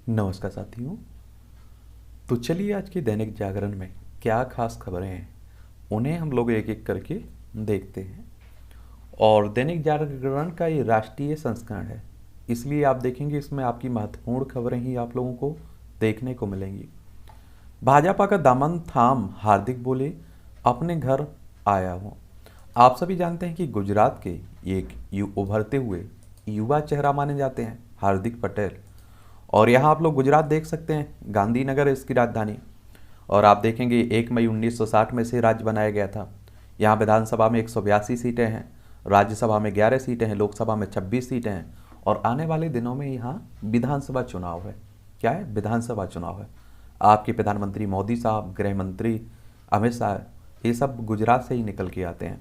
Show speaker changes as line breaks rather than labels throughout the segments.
नमस्कार साथियों। तो चलिए आज के दैनिक जागरण में क्या खास खबरें हैं उन्हें हम लोग एक एक करके देखते हैं। और दैनिक जागरण का ये राष्ट्रीय संस्करण है, इसलिए आप देखेंगे इसमें आपकी महत्वपूर्ण खबरें ही आप लोगों को देखने को मिलेंगी। भाजपा का दामन थाम हार्दिक बोले, अपने घर आया हूँ। आप सभी जानते हैं कि गुजरात के एक उभरते हुए युवा चेहरा माने जाते हैं हार्दिक पटेल। और यहाँ आप लोग गुजरात देख सकते हैं, गांधीनगर है इसकी राजधानी। और आप देखेंगे 1 मई 1960 में से राज्य बनाया गया था। यहाँ विधानसभा में 182 सीटें हैं, राज्यसभा में 11 सीटें हैं, लोकसभा में 26 सीटें हैं। और आने वाले दिनों में यहाँ विधानसभा चुनाव है। क्या है? विधानसभा चुनाव है। आपके प्रधानमंत्री मोदी साहब, गृह मंत्री अमित शाह, ये सब गुजरात से ही निकल के आते हैं।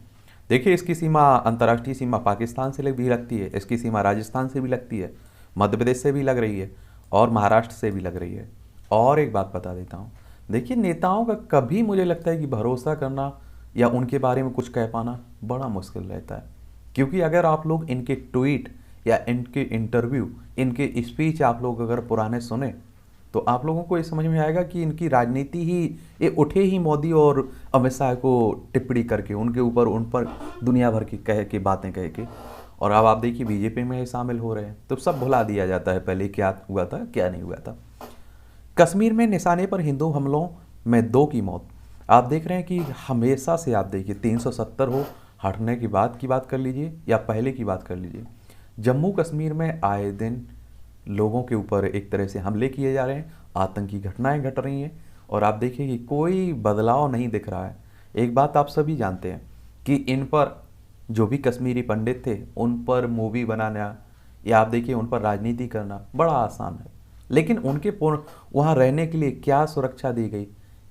देखिए, इसकी सीमा, अंतर्राष्ट्रीय सीमा पाकिस्तान से भी लगती है, इसकी सीमा राजस्थान से भी लगती है, मध्य प्रदेश से भी लग रही है और महाराष्ट्र से भी लग रही है। और एक बात बता देता हूँ, देखिए नेताओं का कभी मुझे लगता है कि भरोसा करना या उनके बारे में कुछ कह पाना बड़ा मुश्किल रहता है। क्योंकि अगर आप लोग इनके ट्वीट या इनके इंटरव्यू, इनके स्पीच आप लोग अगर पुराने सुने तो आप लोगों को ये समझ में आएगा कि इनकी राजनीति ही, ये उठे ही मोदी और अमित शाह को टिप्पणी करके उनके ऊपर, उन पर दुनिया भर की कह के बातें कह के। और अब आप देखिए बीजेपी में शामिल हो रहे हैं तो सब भुला दिया जाता है पहले क्या हुआ था क्या नहीं हुआ था। कश्मीर में निशाने पर हिंदू हमलों में 2 की मौत। आप देख रहे हैं कि हमेशा से आप देखिए 370 हो, हटने की बात कर लीजिए या पहले की बात कर लीजिए, जम्मू कश्मीर में आए दिन लोगों के ऊपर एक तरह से हमले किए जा रहे हैं, आतंकी घटनाएं घट रही हैं। और आप देखिए कि कोई बदलाव नहीं दिख रहा है। एक बात आप सभी जानते हैं कि इन पर जो भी कश्मीरी पंडित थे उन पर मूवी बनाना या आप देखिए उन पर राजनीति करना बड़ा आसान है। लेकिन उनके पूर्ण वहाँ रहने के लिए क्या सुरक्षा दी गई,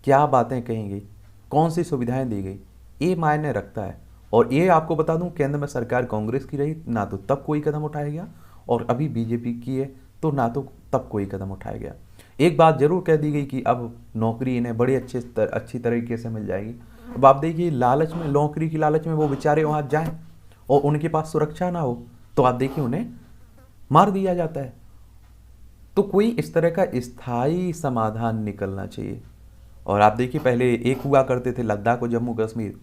क्या बातें कही गई, कौन सी सुविधाएं दी गई, ये मायने रखता है। और ये आपको बता दूं, केंद्र में सरकार कांग्रेस की रही ना तो तब कोई कदम उठाया गया, और अभी बीजेपी की है तो ना तो तब कोई कदम उठाया गया। एक बात जरूर कह दी गई कि अब नौकरी इन्हें बड़ी अच्छी तरीके से मिल जाएगी। अब आप देखिए लालच में, नौकरी की लालच में वो बेचारे वहाँ जाएं और उनके पास सुरक्षा ना हो तो आप देखिए उन्हें मार दिया जाता है। तो कोई इस तरह का स्थायी समाधान निकलना चाहिए। और आप देखिए पहले एक हुआ करते थे लद्दाख और जम्मू कश्मीर,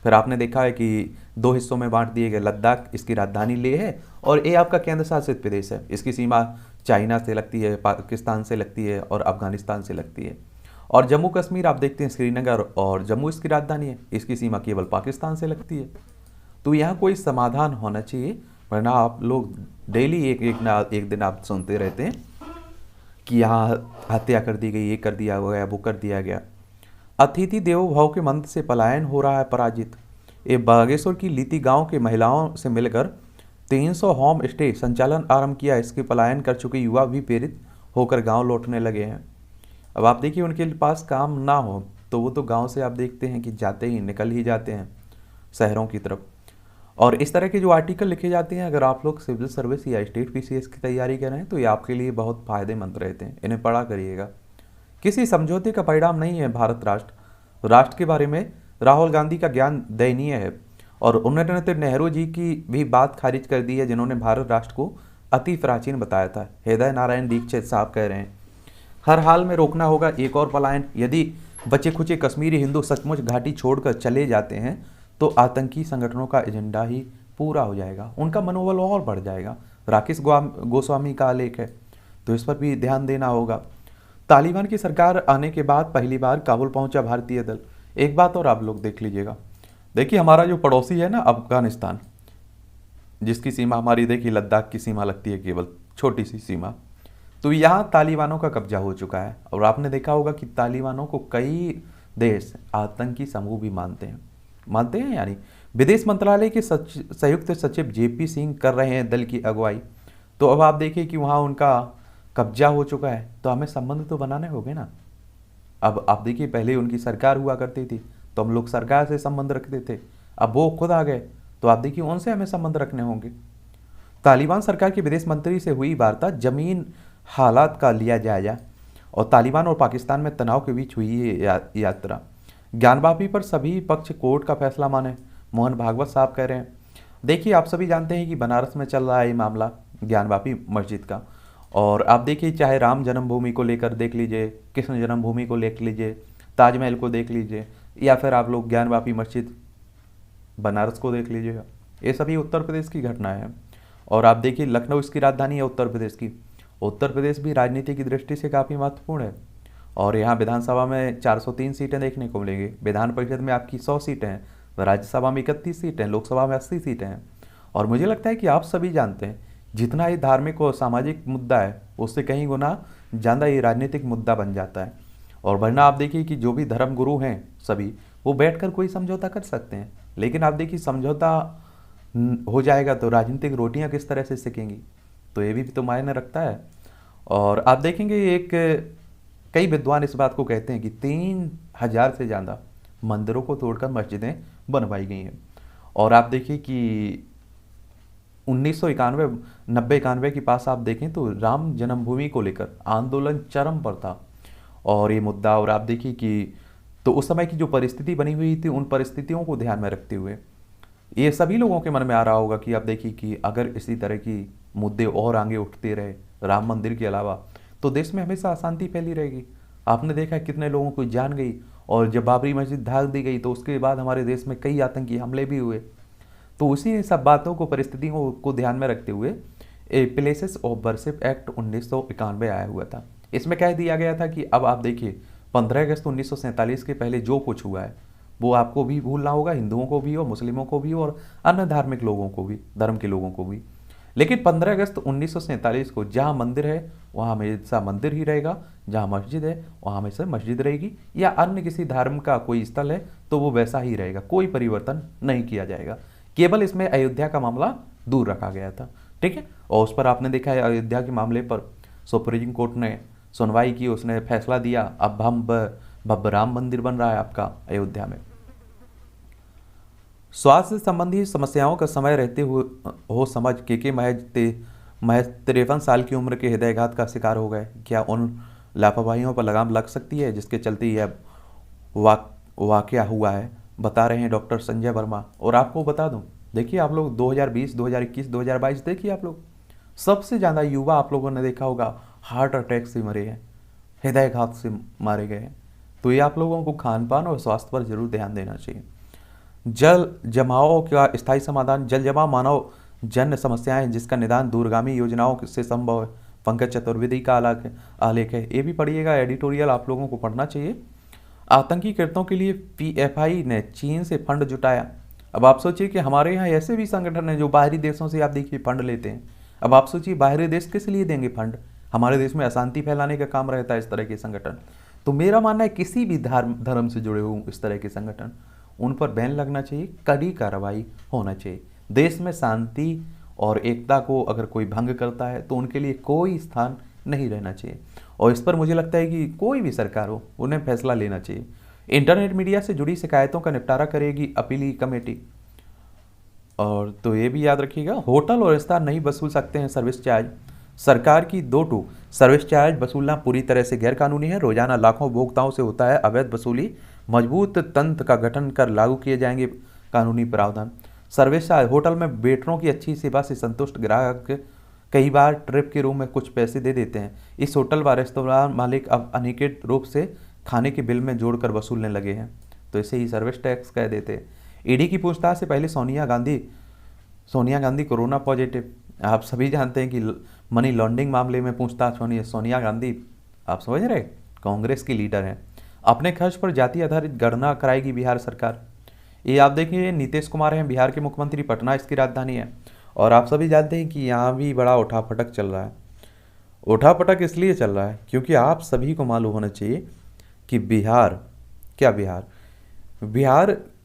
फिर आपने देखा है कि 2 हिस्सों में बांट दिए गए। लद्दाख इसकी राजधानी लेह है और ये आपका केंद्र शासित प्रदेश है। इसकी सीमा चाइना से लगती है, पाकिस्तान से लगती है और अफगानिस्तान से लगती है। और जम्मू कश्मीर आप देखते हैं श्रीनगर और जम्मू इसकी राजधानी है, इसकी सीमा केवल पाकिस्तान से लगती है। तो यहाँ कोई समाधान होना चाहिए, वरना आप लोग डेली एक दिन आप सुनते रहते हैं कि यहाँ हत्या कर दी गई, ये कर दिया गया, वो कर दिया गया। अतिथि देवो भव के मंत्र से पलायन हो रहा है पराजित। ये बागेश्वर की लीती गांव के महिलाओं से मिलकर 300 होम स्टे संचालन आरंभ किया। इसके पलायन कर चुके युवा भी प्रेरित होकर गांव लौटने लगे हैं। अब आप देखिए उनके पास काम ना हो तो वो तो गांव से आप देखते हैं कि जाते ही निकल ही जाते हैं शहरों की तरफ। और इस तरह के जो आर्टिकल लिखे जाते हैं, अगर आप लोग सिविल सर्विस या स्टेट पीसीएस की तैयारी कर रहे हैं तो ये आपके लिए बहुत फायदेमंद रहते हैं, इन्हें पढ़ा करिएगा। किसी समझौते का परिणाम नहीं है भारत राष्ट्र के बारे में राहुल गांधी का ज्ञान दयनीय है। और उन्होंने तो नेहरू जी की भी बात खारिज कर दी है, जिन्होंने भारत राष्ट्र को अति प्राचीन बताया था। हृदय नारायण दीक्षित साहब कह रहे हैं हर हाल में रोकना होगा एक और पलायन। यदि बचे खुचे कश्मीरी हिंदू सचमुच घाटी छोड़कर चले जाते हैं तो आतंकी संगठनों का एजेंडा ही पूरा हो जाएगा, उनका मनोबल और बढ़ जाएगा। राकेश गोस्वामी का आलेख है, तो इस पर भी ध्यान देना होगा। तालिबान की सरकार आने के बाद पहली बार काबुल पहुंचा भारतीय दल। एक बात और आप लोग देख लीजिएगा, देखिए हमारा जो पड़ोसी है ना अफगानिस्तान, जिसकी सीमा हमारी देखिए लद्दाख की सीमा लगती है, केवल छोटी सी सीमा, तो यहाँ तालिबानों का कब्जा हो चुका है। और आपने देखा होगा कि तालिबानों को कई देश आतंकी समूह भी मानते हैं यानी विदेश मंत्रालय के संयुक्त सचिव जेपी सिंह कर रहे हैं दल की अगुवाई। तो अब आप देखिए कि वहाँ उनका कब्जा हो चुका है, तो हमें संबंध तो बनाने होंगे ना। अब आप देखिए पहले उनकी सरकार हुआ करती थी तो हम लोग सरकार से संबंध रखते थे, अब वो खुद आ गए तो आप देखिए उनसे हमें संबंध रखने होंगे। तालिबान सरकार के विदेश मंत्री से हुई वार्ता, जमीन हालात का लिया जायजा। और तालिबान और पाकिस्तान में तनाव के बीच हुई ये यात्रा। ज्ञानवापी पर सभी पक्ष कोर्ट का फैसला माने, मोहन भागवत साहब कह रहे हैं। देखिए आप सभी जानते हैं कि बनारस में चल रहा है ये मामला ज्ञानवापी मस्जिद का, और आप देखिए, चाहे राम जन्मभूमि को लेकर देख लीजिए, कृष्ण जन्मभूमि को देख लीजिए, ताजमहल को देख लीजिए, या फिर आप लोग ज्ञानवापी मस्जिद बनारस को देख लीजिएगा, ये सभी उत्तर प्रदेश की घटनाएं हैं। और आप देखिए, लखनऊ इसकी राजधानी है उत्तर प्रदेश की। उत्तर प्रदेश भी राजनीति की दृष्टि से काफ़ी महत्वपूर्ण है। और यहाँ विधानसभा में 403 सीटें देखने को मिलेंगी, विधान परिषद में आपकी 100 सीटें हैं, राज्यसभा में 31 सीटें हैं, लोकसभा में 80 सीटें हैं। और मुझे लगता है कि आप सभी जानते हैं, जितना ये धार्मिक और सामाजिक मुद्दा है, उससे कहीं गुना ज़्यादा ये राजनीतिक मुद्दा बन जाता है। और वरना आप देखिए कि जो भी धर्म गुरु हैं सभी, वो बैठकर कोई समझौता कर सकते हैं, लेकिन आप देखिए समझौता हो जाएगा तो राजनीतिक रोटियां किस तरह से सेकेंगी, तो ये भी तो मायने रखता है। और आप देखेंगे, एक कई विद्वान इस बात को कहते हैं कि 3000 से ज़्यादा मंदिरों को तोड़कर मस्जिदें बनवाई गई हैं। और आप देखिए कि 1991 90 91 के पास आप देखें तो राम जन्मभूमि को लेकर आंदोलन चरम पर था और ये मुद्दा। और आप देखिए कि तो उस समय की जो परिस्थिति बनी हुई थी, उन परिस्थितियों को ध्यान में रखते हुए ये सभी लोगों के मन में आ रहा होगा कि आप देखिए कि अगर इसी तरह की मुद्दे और आगे उठते रहे राम मंदिर के अलावा, तो देश में हमेशा अशांति फैली रहेगी। आपने देखा है कितने लोगों को जान गई, और जब बाबरी मस्जिद ढाक दी गई तो उसके बाद हमारे देश में कई आतंकी हमले भी हुए। तो उसी सब बातों को, परिस्थितियों को ध्यान में रखते हुए प्लेसेस ऑफ वर्शिप एक्ट 1991 आया हुआ था। इसमें कह दिया गया था कि अब आप देखिए 15 अगस्त 1947 के पहले जो कुछ हुआ है वो आपको भी भूलना होगा, हिंदुओं को भी और मुस्लिमों को भी और अन्य धार्मिक लोगों को भी, धर्म के लोगों को भी। लेकिन 15 अगस्त 1947 को जहाँ मंदिर है वहाँ हमेशा मंदिर ही रहेगा, जहाँ मस्जिद है वहाँ हमेशा मस्जिद रहेगी, या अन्य किसी धर्म का कोई स्थल है तो वो वैसा ही रहेगा, कोई परिवर्तन नहीं किया जाएगा। केवल इसमें अयोध्या का मामला दूर रखा गया था, ठीक है। और उस पर आपने देखा है अयोध्या के मामले पर सुप्रीम कोर्ट ने सुनवाई की, उसने फैसला दिया, अब भव्य राम मंदिर बन रहा है आपका अयोध्या में। स्वास्थ्य संबंधी समस्याओं का समय रहते हुए हो समझ के महज 53 साल की उम्र के हृदयघात का शिकार हो गए। क्या उन लापरवाहियों पर लगाम लग सकती है जिसके चलते यह वाकया हुआ है, बता रहे हैं डॉक्टर संजय वर्मा। और आपको बता दूं, देखिए आप लोग 2020, 2021, 2022 देखिए, आप लोग सबसे ज़्यादा युवा आप लोगों ने देखा होगा हार्ट अटैक से मरे हैं, हृदयघात से मारे गए हैं। तो ये आप लोगों को खान पान और स्वास्थ्य पर जरूर ध्यान देना चाहिए। जल जमाव का स्थायी समाधान। जल जमाव मानव जन्य समस्याएं जिसका निदान दूरगामी योजनाओं से संभव है। पंकज चतुर्वेदी का आलेख है, ये भी पढ़िएगा, एडिटोरियल आप लोगों को पढ़ना चाहिए। आतंकी कृत्यों के लिए पीएफआई ने चीन से फंड जुटाया। अब आप सोचिए कि हमारे यहाँ ऐसे भी संगठन हैं जो बाहरी देशों से आप देखिए फंड लेते हैं। अब आप सोचिए बाहरी देश किस लिए देंगे फंड, हमारे देश में अशांति फैलाने का काम रहता है इस तरह के संगठन। तो मेरा मानना है किसी भी धर्म से जुड़े हुए इस तरह के संगठन, उन पर बैन लगना चाहिए, कड़ी कार्रवाई होना चाहिए। देश में शांति और एकता को अगर कोई भंग करता है तो उनके लिए कोई स्थान नहीं रहना चाहिए। और इस पर मुझे लगता है कि कोई भी सरकार हो उन्हें फैसला लेना चाहिए। इंटरनेट मीडिया से जुड़ी शिकायतों का निपटारा करेगी अपीली कमेटी। और तो ये भी याद रखिएगा, होटल और रेस्तरां नहीं वसूल सकते हैं सर्विस चार्ज। सरकार की 2 सर्विस चार्ज वसूलना पूरी तरह से गैरकानूनी है। रोजाना लाखों उपभोक्ताओं से होता है अवैध वसूली। मजबूत तंत्र का गठन कर लागू किए जाएंगे कानूनी प्रावधान। Service charge. होटल में वेटरों की अच्छी सेवा से संतुष्ट ग्राहक कई बार ट्रिप के रूप में कुछ पैसे दे देते हैं। इस होटल व रेस्तरां मालिक अब अनिवार्य रूप से खाने के बिल में जोड़कर वसूलने लगे हैं, तो इसे ही सर्विस टैक्स कह देते हैं। ईडी की पूछताछ से पहले सोनिया गांधी कोरोना पॉजिटिव। आप सभी जानते हैं कि मनी लॉन्ड्रिंग मामले में पूछताछ होनी है। सोनिया गांधी, आप समझ रहे, कांग्रेस की लीडर हैं। अपने खर्च पर जाति आधारित गणना कराएगी बिहार सरकार। ये आप देखिए, नीतीश कुमार हैं बिहार के मुख्यमंत्री, पटना इसकी राजधानी है। और आप सभी जानते हैं कि यहाँ भी बड़ा उठापटक चल रहा है। उठापटक इसलिए चल रहा है क्योंकि आप सभी को मालूम होना चाहिए कि बिहार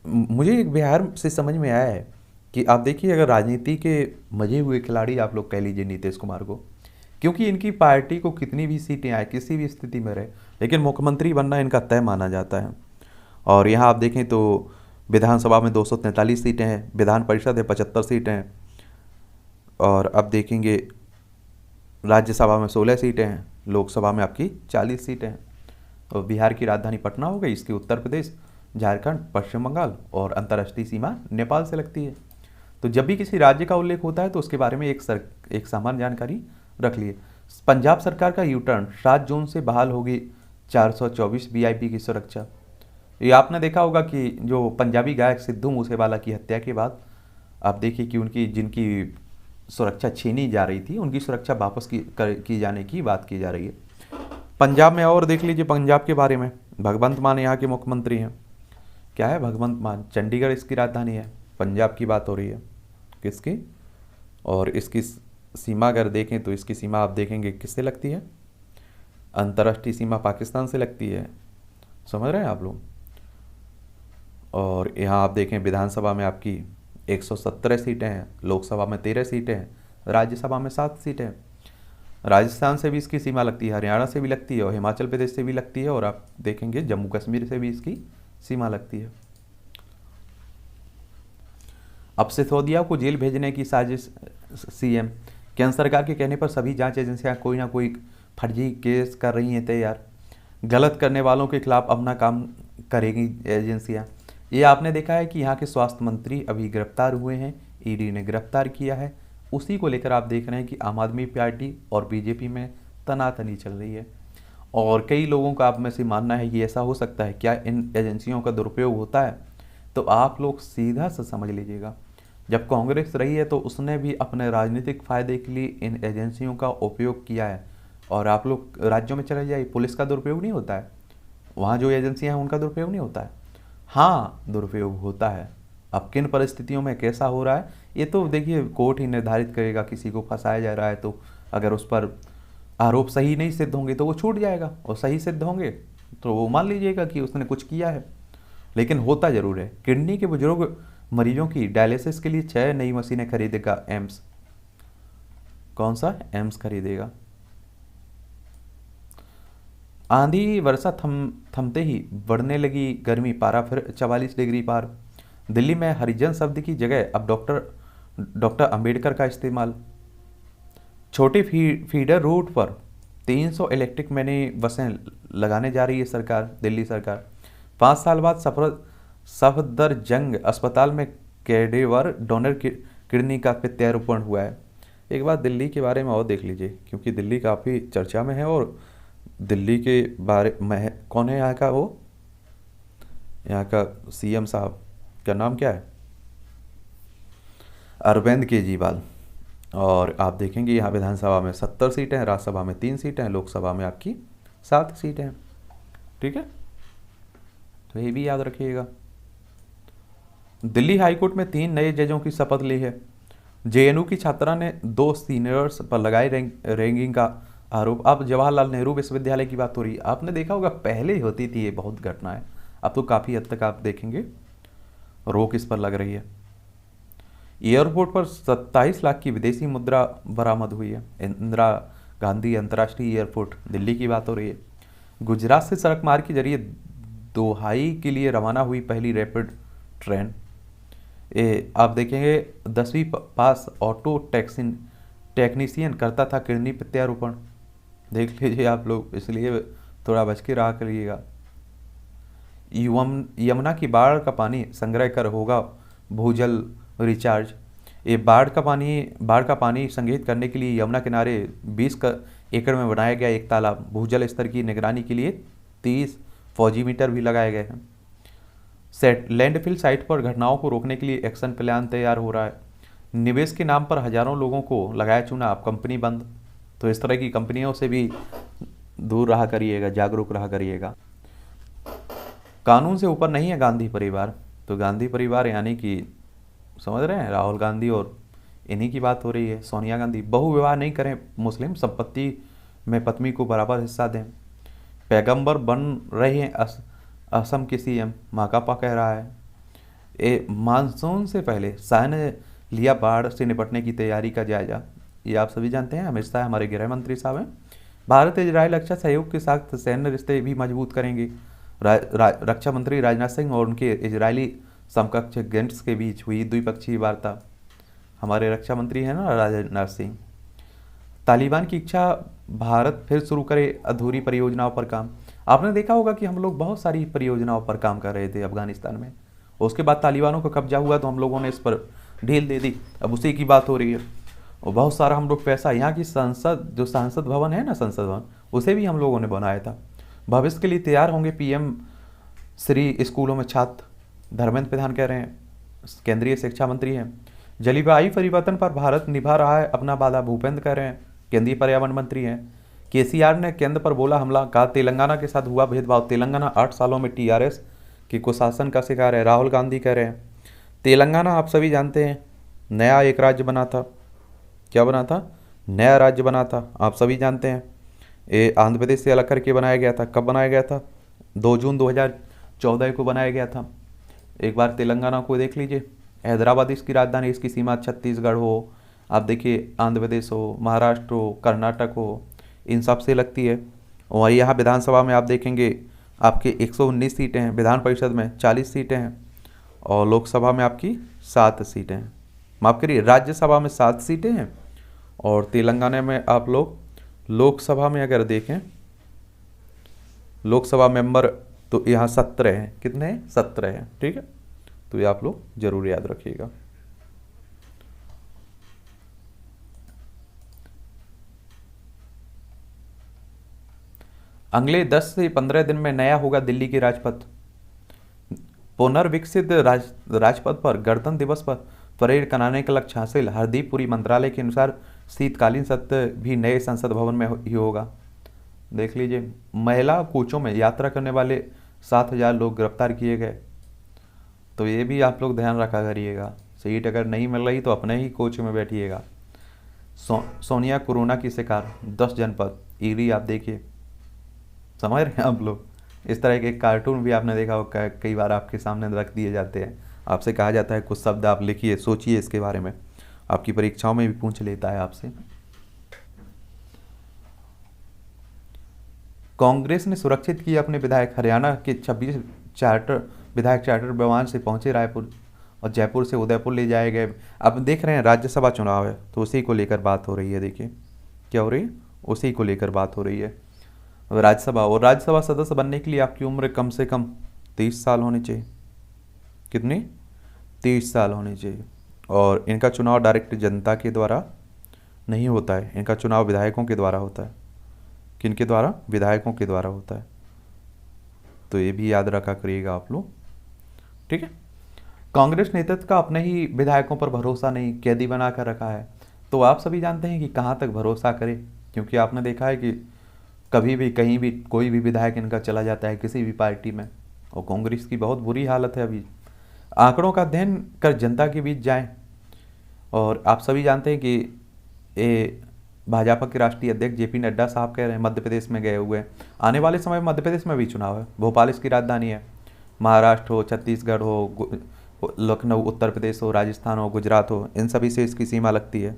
मुझे बिहार से समझ में आया है कि आप देखिए, अगर राजनीति के मजे हुए खिलाड़ी आप लोग कह लीजिए नीतीश कुमार को, क्योंकि इनकी पार्टी को कितनी भी सीटें आए, किसी भी स्थिति में रहे, लेकिन मुख्यमंत्री बनना इनका तय माना जाता है। और यहाँ आप देखें तो विधानसभा में 243 सीटें हैं, विधान परिषद है 75 सीटें हैं, और अब देखेंगे राज्यसभा में 16 सीटें हैं, लोकसभा में आपकी 40 सीटें हैं। और बिहार की राजधानी पटना हो गई, इसकी उत्तर प्रदेश, झारखंड, पश्चिम बंगाल और अंतर्राष्ट्रीय सीमा नेपाल से लगती है। तो जब भी किसी राज्य का उल्लेख होता है तो उसके बारे में एक सामान्य जानकारी रख लिए। पंजाब सरकार का यू टर्न, 7 जून से बहाल होगी 424 वीआईपी की सुरक्षा। ये आपने देखा होगा कि जो पंजाबी गायक सिद्धू मूसेवाला की हत्या के बाद आप देखिए कि उनकी जिनकी सुरक्षा छीनी जा रही थी, उनकी सुरक्षा वापस की जाने की बात की जा रही है पंजाब में। और देख लीजिए पंजाब के बारे में, भगवंत मान यहाँ के मुख्यमंत्री हैं। क्या है भगवंत मान? चंडीगढ़ इसकी राजधानी है। पंजाब की बात हो रही है किसकी? और इसकी सीमा अगर देखें तो इसकी सीमा आप देखेंगे किससे लगती है? अंतर्राष्ट्रीय सीमा पाकिस्तान से लगती है। समझ रहे हैं आप लोग? और यहाँ आप देखें विधानसभा में आपकी 117 सीटें हैं, लोकसभा में 13 सीटें हैं, राज्यसभा में 7 सीटें हैं। राजस्थान से भी इसकी सीमा लगती है, हरियाणा से भी लगती है, और हिमाचल प्रदेश से भी लगती है, और आप देखेंगे जम्मू कश्मीर से भी इसकी सीमा लगती है। अब सिसोदिया को जेल भेजने की साजिश सीएम। केंद्र सरकार के कहने पर सभी जांच एजेंसियां कोई ना कोई फर्जी केस कर रही हैं तैयार। गलत करने वालों के खिलाफ अपना काम करेगी एजेंसियां। ये आपने देखा है कि यहाँ के स्वास्थ्य मंत्री अभी गिरफ्तार हुए हैं, ईडी ने गिरफ्तार किया है। उसी को लेकर आप देख रहे हैं कि आम आदमी पार्टी और बीजेपी में तनातनी चल रही है। और कई लोगों का आप में से मानना है कि ऐसा हो सकता है, क्या इन एजेंसियों का दुरुपयोग होता है? तो आप लोग सीधा सा समझ लीजिएगा, जब कांग्रेस रही है तो उसने भी अपने राजनीतिक फायदे के लिए इन एजेंसियों का उपयोग किया है। और आप लोग राज्यों में चले जाइए, पुलिस का दुरुपयोग नहीं होता है, वहाँ जो एजेंसियाँ हैं उनका दुरुपयोग नहीं होता है। हाँ, दुरुपयोग होता है। अब किन परिस्थितियों में कैसा हो रहा है ये तो देखिए कोर्ट ही निर्धारित करेगा। किसी को फंसाया जा रहा है तो अगर उस पर आरोप सही नहीं सिद्ध होंगे तो वो छूट जाएगा, और सही सिद्ध होंगे तो वो मान लीजिएगा कि उसने कुछ किया है। लेकिन होता जरूर है। किडनी के बुजुर्ग मरीजों की डायलिसिस के लिए 6 नई मशीनें खरीदेगा एम्स। कौन सा एम्स खरीदेगा? आंधी वर्षा थमते ही बढ़ने लगी गर्मी, पारा फिर 44 डिग्री पार। दिल्ली में हरिजन शब्द की जगह अब डॉक्टर अंबेडकर का इस्तेमाल। छोटे फीडर रूट पर 300 इलेक्ट्रिक मिनी बसें लगाने जा रही है सरकार, दिल्ली सरकार। 5 साल बाद सफदरजंग अस्पताल में कैडेवर डोनर किडनी का प्रत्यारोपण हुआ है। एक बात दिल्ली के बारे में और देख लीजिए, क्योंकि दिल्ली काफ़ी चर्चा में है। और दिल्ली के बारे में कौन है यहाँ का? वो यहाँ का सीएम साहब का नाम क्या है? अरविंद केजरीवाल। और आप देखेंगे यहाँ विधानसभा में 70 सीटें हैं, राज्यसभा में 3 सीटें हैं, लोकसभा में आपकी 7 सीटें हैं। ठीक है, तो ये भी याद रखिएगा। दिल्ली हाईकोर्ट में 3 नए जजों की शपथ ली है। जेएनयू की छात्रा ने 2 सीनियर्स पर लगाई रैंगिंग का आरोप। अब जवाहरलाल नेहरू विश्वविद्यालय की बात हो रही है। आपने देखा होगा पहले होती थी ये बहुत घटनाएं, अब तो काफ़ी हद तक आप देखेंगे रोक इस पर लग रही है। एयरपोर्ट पर 27 लाख की विदेशी मुद्रा बरामद हुई है। इंदिरा गांधी अंतर्राष्ट्रीय एयरपोर्ट दिल्ली की बात हो रही है। गुजरात से सड़क मार्ग के जरिए दोहाई के लिए रवाना हुई पहली रैपिड ट्रेन। आप देखेंगे 10वीं पास ऑटो टेक्नीशियन करता था किडनी प्रत्यारोपण। देख लीजिए आप लोग, इसलिए थोड़ा बच के रहा करिएगा। यमुना की बाढ़ का पानी संग्रह कर होगा भूजल रिचार्ज। ये बाढ़ का पानी संग्रहित करने के लिए यमुना किनारे 20 एकड़ में बनाया गया एक तालाब। भूजल स्तर की निगरानी के लिए 30 फौजी मीटर भी लगाए गए हैं। लैंडफिल साइट पर घटनाओं को रोकने के लिए एक्शन प्लान तैयार हो रहा है। निवेश के नाम पर हजारों लोगों को लगाया चुना, अब कंपनी बंद। तो इस तरह की कंपनियों से भी दूर रहा करिएगा, जागरूक रहा करिएगा। कानून से ऊपर नहीं है गांधी परिवार। तो गांधी परिवार यानी कि समझ रहे हैं, राहुल गांधी और इन्हीं की बात हो रही है। सोनिया गांधी। बहु विवाह नहीं करें मुस्लिम, संपत्ति में पत्नी को बराबर हिस्सा दें। पैगंबर बन रहे हैं असम के सीएम, माकपा कह रहा है। मानसून से पहले शाह ने लिया बाढ़ से निपटने की तैयारी का जायजा। ये आप सभी जानते हैं, अमित शाह हमारे गृह मंत्री साहब हैं। भारत इजराइल रक्षा सहयोग के साथ सैन्य रिश्ते भी मजबूत करेंगे। रक्षा मंत्री राजनाथ सिंह और उनके इजरायली समकक्ष गेंट्स के बीच हुई द्विपक्षीय वार्ता। हमारे रक्षा मंत्री हैं ना राजनाथ सिंह। तालिबान की इच्छा भारत फिर शुरू करे अधूरी परियोजनाओं पर काम। आपने देखा होगा कि हम लोग बहुत सारी परियोजनाओं पर काम कर रहे थे अफगानिस्तान में, उसके बाद तालिबानों का कब्जा हुआ तो हम लोगों ने इस पर ढील दे दी। अब उसी की बात हो रही है। और बहुत सारा हम लोग पैसा, यहाँ की संसद, जो संसद भवन है ना, संसद भवन, उसे भी हम लोगों ने बनाया था। भविष्य के लिए तैयार होंगे पीएम श्री स्कूलों में छात्र, धर्मेंद्र प्रधान कह रहे हैं, केंद्रीय शिक्षा मंत्री हैं। जलवायु परिवर्तन पर भारत निभा रहा है अपना वादा, भूपेंद्र कह रहे हैं, केंद्रीय पर्यावरण मंत्री हैं। केसीआर ने केंद्र पर बोला हमला, कहा तेलंगाना के साथ हुआ भेदभाव, तेलंगाना 8 सालों में टीआरएस के कुशासन का शिकार है। राहुल गांधी कह रहे हैं तेलंगाना आप सभी जानते हैं नया एक राज्य बना था, क्या बना था, नया राज्य बना था, आप सभी जानते हैं। ये आंध्र प्रदेश से अलग करके बनाया गया था। कब बनाया गया था? 2 जून 2014 को बनाया गया था। एक बार तेलंगाना को देख लीजिए, हैदराबाद इसकी राजधानी, इसकी सीमा छत्तीसगढ़ हो, आप देखिए आंध्र प्रदेश हो, महाराष्ट्र हो, कर्नाटक हो, इन सब से लगती है। और यहाँ विधानसभा में आप देखेंगे आपके 119 सीटें हैं, विधान परिषद में 40 सीटें हैं, और लोकसभा में आपकी 7 सीटें हैं, माफ़ करिए राज्यसभा में 7 सीटें हैं, और तेलंगाना में आप लोग लोकसभा में अगर देखें, लोकसभा मेंबर तो यहाँ 17 हैं, कितने हैं? 17 हैं, ठीक है। तो ये आप लोग जरूर याद रखिएगा। अगले 10 से 15 दिन में नया होगा दिल्ली की राजपथ। पुनर्विकसित राजपथ पर गणतंत्र दिवस पर परेड कराने का लक्ष्य हासिल। हरदीप पुरी मंत्रालय के अनुसार शीतकालीन सत्र भी नए संसद भवन में ही होगा। देख लीजिए, महिला कोचों में यात्रा करने वाले 7,000 लोग गिरफ्तार किए गए। तो ये भी आप लोग ध्यान रखा करिएगा, सीट अगर नहीं मिल रही तो अपने ही कोच में बैठिएगा। सोनिया कोरोना की शिकार, 10 जनपद, ईडी आप देखिए, समझ रहे हैं आप लोग। इस तरह के कार्टून भी आपने देखा होगा, कई बार आपके सामने रख दिए जाते हैं, आपसे कहा जाता है कुछ शब्द आप लिखिए, सोचिए इसके बारे में, आपकी परीक्षाओं में भी पूछ लेता है आपसे। कांग्रेस ने सुरक्षित किए अपने विधायक, हरियाणा के 26 विधायक चार्टर विमान से पहुंचे रायपुर, और जयपुर से उदयपुर ले जाए गए। अब देख रहे हैं राज्यसभा चुनाव है, तो उसी को लेकर बात हो रही है। देखिए क्या हो रही है, उसी को लेकर बात हो रही है, राज्यसभा। और राज्यसभा सदस्य बनने के लिए आपकी उम्र कम से कम 30 साल होनी चाहिए। कितनी? 30 साल होनी चाहिए। और इनका चुनाव डायरेक्ट जनता के द्वारा नहीं होता है, इनका चुनाव विधायकों के द्वारा होता है। किनके द्वारा? विधायकों के द्वारा होता है। तो ये भी याद रखा करिएगा आप लोग, ठीक है। कांग्रेस नेतृत्व का अपने ही विधायकों पर भरोसा नहीं, कैदी बना कर रखा है। तो आप सभी जानते हैं कि कहाँ तक भरोसा करें, क्योंकि आपने देखा है कि कभी भी कहीं भी कोई भी विधायक इनका चला जाता है किसी भी पार्टी में, और कांग्रेस की बहुत बुरी हालत है अभी। आंकड़ों का अध्ययन कर जनता के बीच जाएं। और आप सभी जानते हैं कि ये भाजपा के राष्ट्रीय अध्यक्ष जेपी नड्डा साहब कह रहे हैं मध्य प्रदेश में गए हुए हैं। आने वाले समय में मध्य प्रदेश में भी चुनाव है, भोपाल इसकी राजधानी है। महाराष्ट्र हो, छत्तीसगढ़ हो, लखनऊ उत्तर प्रदेश हो, राजस्थान हो, गुजरात हो, इन सभी से इसकी सीमा लगती है,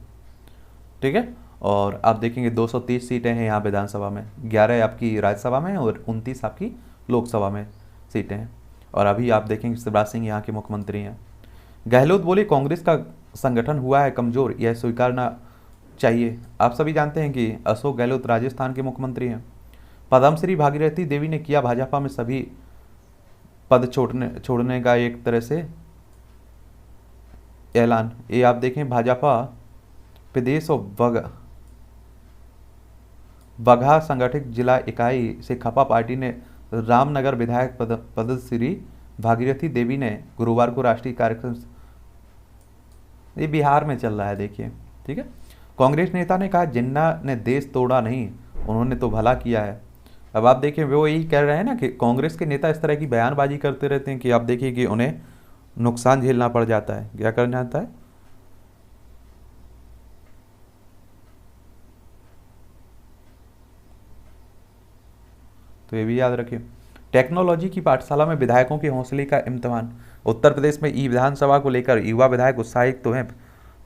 ठीक है। और आप देखेंगे 230 सीटें हैं यहाँ विधानसभा में, 11 आपकी राज्यसभा में और 29 आपकी लोकसभा में सीटें हैं। और अभी आप देखेंगे शिवराज सिंह यहाँ के मुख्यमंत्री हैं। गहलोत बोले कांग्रेस का संगठन हुआ है कमजोर, यह स्वीकारना चाहिए। आप सभी जानते हैं कि अशोक गहलोत राजस्थान के मुख्यमंत्री हैं। पद्मश्री भागीरथी देवी ने किया भाजपा में सभी पद छोड़ने का एक तरह से ऐलान। ये आप देखें भाजपा प्रदेश और बगहा संगठित जिला इकाई से खपा पार्टी ने रामनगर विधायक पद्मश्री भागीरथी देवी ने गुरुवार को राष्ट्रीय कार्यक्रम, ये बिहार में चल रहा है देखिए, ठीक है। कांग्रेस नेता ने कहा जिन्ना ने देश तोड़ा नहीं, उन्होंने तो भला किया है। अब आप देखिए वो यही कह रहे हैं ना कि कांग्रेस के नेता इस तरह की बयानबाजी करते रहते हैं कि आप देखिए कि उन्हें नुकसान झेलना पड़ जाता है। क्या करना जाता है? तो ये भी याद रखिए। टेक्नोलॉजी की पाठशाला में विधायकों के हौसले का इम्तिहान। उत्तर प्रदेश में ई विधानसभा को लेकर युवा विधायक उत्साहित तो हैं,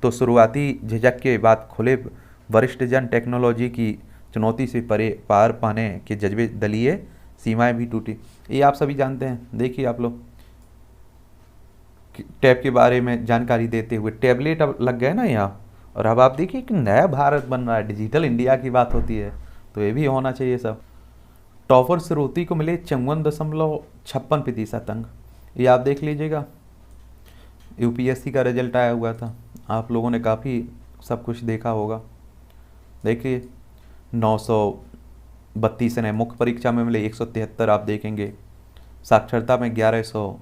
तो शुरुआती झिझक के बाद खुले वरिष्ठ जन टेक्नोलॉजी की चुनौती से पार पाने के जज्बे, दलीय सीमाएं भी टूटी। ये आप सभी जानते हैं। देखिए आप लोग टैब के बारे में जानकारी देते हुए, टैबलेट अब लग गए ना यहाँ, और अब आप देखिए कि नया भारत बन रहा है, डिजिटल इंडिया की बात होती है, तो ये भी होना चाहिए सब। टॉपर श्रुति को मिले 54.56% अंक, ये आप देख लीजिएगा। यूपीएससी का रिजल्ट आया हुआ था, आप लोगों ने काफ़ी सब कुछ देखा होगा। देखिए 932 ने मुख्य परीक्षा में मिले 173 आप देखेंगे, साक्षरता में 1100,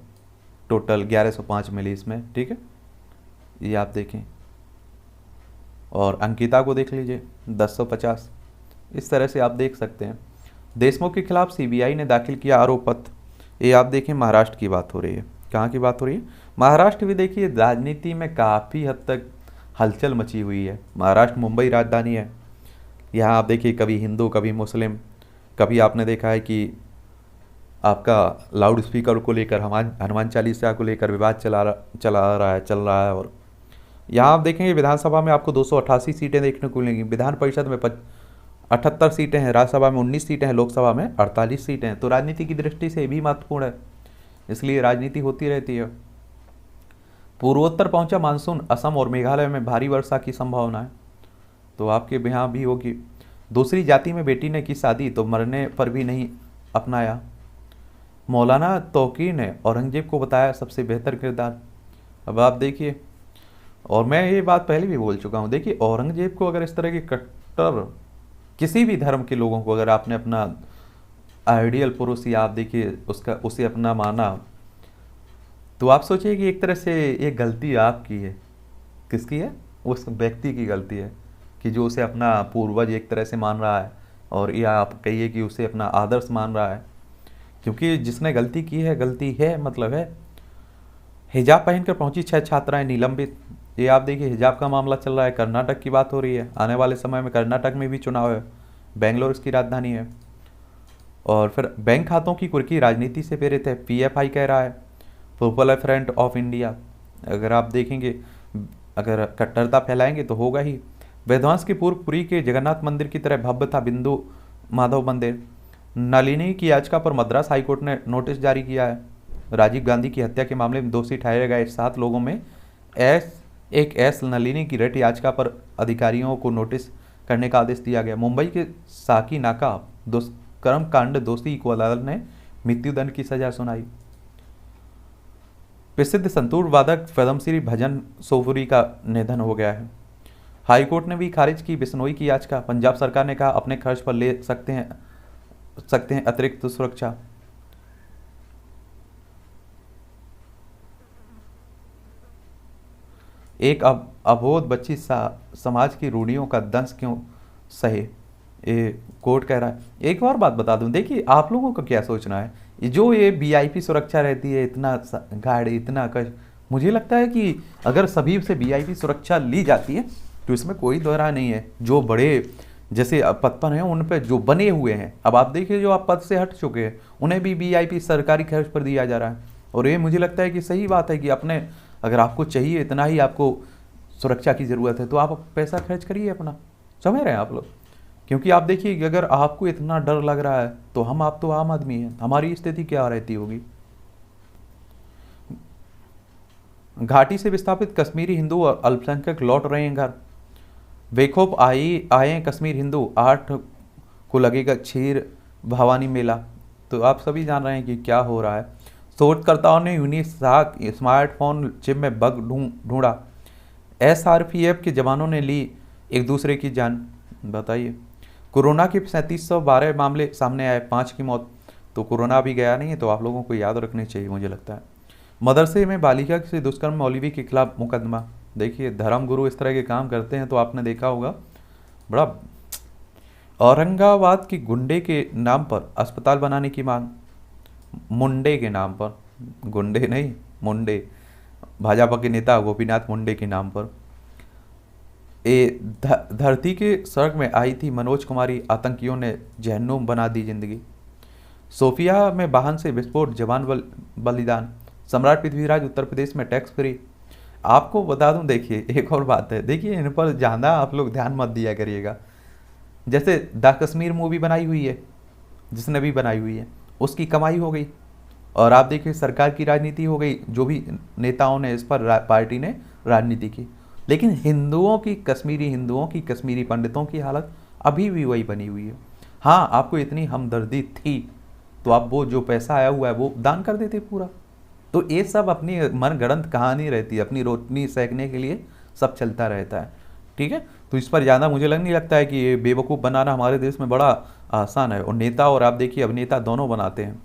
टोटल 1105 मिली इसमें, ठीक है, ये आप देखें। और अंकिता को देख लीजिए 1050, इस तरह से आप देख सकते हैं। देशमुख के खिलाफ सीबीआई ने दाखिल किया आरोप पत्र, ये आप देखें महाराष्ट्र की बात हो रही है। कहाँ की बात हो रही है? महाराष्ट्र भी देखिए राजनीति में काफ़ी हद तक हलचल मची हुई है। महाराष्ट्र मुंबई राजधानी है, यहाँ आप देखिए कभी हिंदू कभी मुस्लिम, कभी आपने देखा है कि आपका लाउड स्पीकर को लेकर हनुमान चालीसा को लेकर विवाद चल रहा है। और यहाँ आप देखेंगे विधानसभा में आपको 288 सीटें देखने को मिलेंगी, विधान परिषद में 78 सीटें हैं, राज्यसभा में 19 सीटें हैं, लोकसभा में 48 सीटें हैं। तो राजनीति की दृष्टि से भी महत्वपूर्ण है, इसलिए राजनीति होती रहती है। पूर्वोत्तर पहुंचा मानसून, असम और मेघालय में भारी वर्षा की संभावना है, तो आपके यहाँ भी होगी। दूसरी जाति में बेटी ने की शादी तो मरने पर भी नहीं अपनाया, मौलाना तौकीर ने औरंगजेब को बताया सबसे बेहतर किरदार। अब आप देखिए, और मैं ये बात पहले भी बोल चुका हूँ, देखिए औरंगजेब को अगर इस तरह के कट्टर किसी भी धर्म के लोगों को अगर आपने अपना आइडियल पुरुष या आप देखिए उसे अपना माना, तो आप सोचिए कि एक तरह से ये गलती आपकी है। किसकी है? उस व्यक्ति की गलती है कि जो उसे अपना पूर्वज एक तरह से मान रहा है, और या आप कहिए कि उसे अपना आदर्श मान रहा है, क्योंकि जिसने गलती की है गलती है, मतलब है। हिजाब पहनकर पहुंची 6 छात्राएं निलंबित, ये आप देखिए हिजाब का मामला चल रहा है, कर्नाटक की बात हो रही है। आने वाले समय में कर्नाटक में भी चुनाव है, बेंगलोर इसकी राजधानी है। और फिर बैंक खातों की कुर्की राजनीति से प्रेरित है, पीएफआई कह रहा है, पीपल फ्रंट ऑफ इंडिया। अगर आप देखेंगे अगर कट्टरता फैलाएंगे तो होगा ही। विध्वंस के पूर्व पुरी के जगन्नाथ मंदिर की तरह भव्य था बिंदु माधव मंदिर। नलिनी की याचिका पर मद्रास हाईकोर्ट ने नोटिस जारी किया है। राजीव गांधी की हत्या के मामले में दोषी ठहरे गए 7 लोगों में एस नलिनी की रेट याचिका पर अधिकारियों को नोटिस करने का आदेश दिया गया। मुंबई के साकी नाका दुष्कर्म कांड दोषी को अदालत ने मृत्युदंड की सजा सुनाई। प्रसिद्ध संतूर वादक पद्मश्री भजन सोफुरी का निधन हो गया है। हाईकोर्ट ने भी खारिज की बिश्नोई की याचिका। पंजाब सरकार ने कहा अपने खर्च पर ले सकते हैं अतिरिक्त सुरक्षा। एक अबोध बच्ची समाज की रूढ़ियों का दंश क्यों सहे, ये कोर्ट कह रहा है। एक और बात बता दूं, देखिए आप लोगों का क्या सोचना है, जो ये वीआईपी सुरक्षा रहती है, इतना गाड़ी इतना कष्ट, मुझे लगता है कि अगर सभी से वीआईपी सुरक्षा ली जाती है तो इसमें कोई दोहरा नहीं है। जो बड़े जैसे पद पर हैं उन पर जो बने हुए हैं, अब आप देखिए जो आप पद से हट चुके हैं उन्हें भी वीआईपी सरकारी खर्च पर दिया जा रहा है। और ये मुझे लगता है कि सही बात है कि अपने अगर आपको चाहिए इतना ही आपको सुरक्षा की ज़रूरत है तो आप पैसा खर्च करिए अपना, समझ रहे हैं आप लोग। क्योंकि आप देखिए कि अगर आपको इतना डर लग रहा है तो आप तो आम आदमी हैं, हमारी स्थिति क्या रहती होगी। घाटी से विस्थापित कश्मीरी हिंदू और अल्पसंख्यक लौट रहे हैं घर। बेखौफ आए हैं कश्मीर हिंदू, 8 को लगेगा क्षीर भवानी मेला। तो आप सभी जान रहे हैं कि क्या हो रहा है। शोधकर्ताओं ने यूनिसाक स्मार्टफोन चिप में बग ढूंढा। एसआरपीएफ के जवानों ने ली एक दूसरे की जान। बताइए, कोरोना के 3712 मामले सामने आए, 5 की मौत। तो कोरोना अभी गया नहीं है, तो आप लोगों को याद रखनी चाहिए मुझे लगता है। मदरसे में बालिका से दुष्कर्म मौलवी के खिलाफ मुकदमा। देखिए धर्मगुरु इस तरह के काम करते हैं तो आपने देखा होगा बड़ा। औरंगाबाद की गुंडे के नाम पर अस्पताल बनाने की मांग, मुंडे के नाम पर, गुंडे नहीं मुंडे, भाजपा के नेता गोपीनाथ मुंडे के नाम पर। धरती के सड़क में आई थी मनोज कुमारी, आतंकियों ने जहन्नुम बना दी जिंदगी। सोफिया में वाहन से विस्फोट, जवान बलिदान। सम्राट पृथ्वीराज उत्तर प्रदेश में टैक्स फ्री। आपको बता दूं, देखिए एक और बात है, देखिए इन पर ज़्यादा आप लोग ध्यान मत दिया करिएगा। जैसे द कश्मीर मूवी बनाई हुई है, जिसने भी बनाई हुई है उसकी कमाई हो गई, और आप देखिए सरकार की राजनीति हो गई, जो भी नेताओं ने इस पर पार्टी ने राजनीति की। लेकिन हिंदुओं की कश्मीरी पंडितों की हालत अभी भी वही बनी हुई है। हाँ, आपको इतनी हमदर्दी थी तो आप वो जो पैसा आया हुआ है वो दान कर देते पूरा। तो ये सब अपनी मनगढ़ंत कहानी रहती है, अपनी रोटनी सेकने के लिए सब चलता रहता है। ठीक है, तो इस पर ज़्यादा मुझे नहीं लगता है कि ये बेवकूफ़ बनाना हमारे देश में बड़ा आसान है। और नेता, और आप देखिए अभिनेता दोनों बनाते हैं।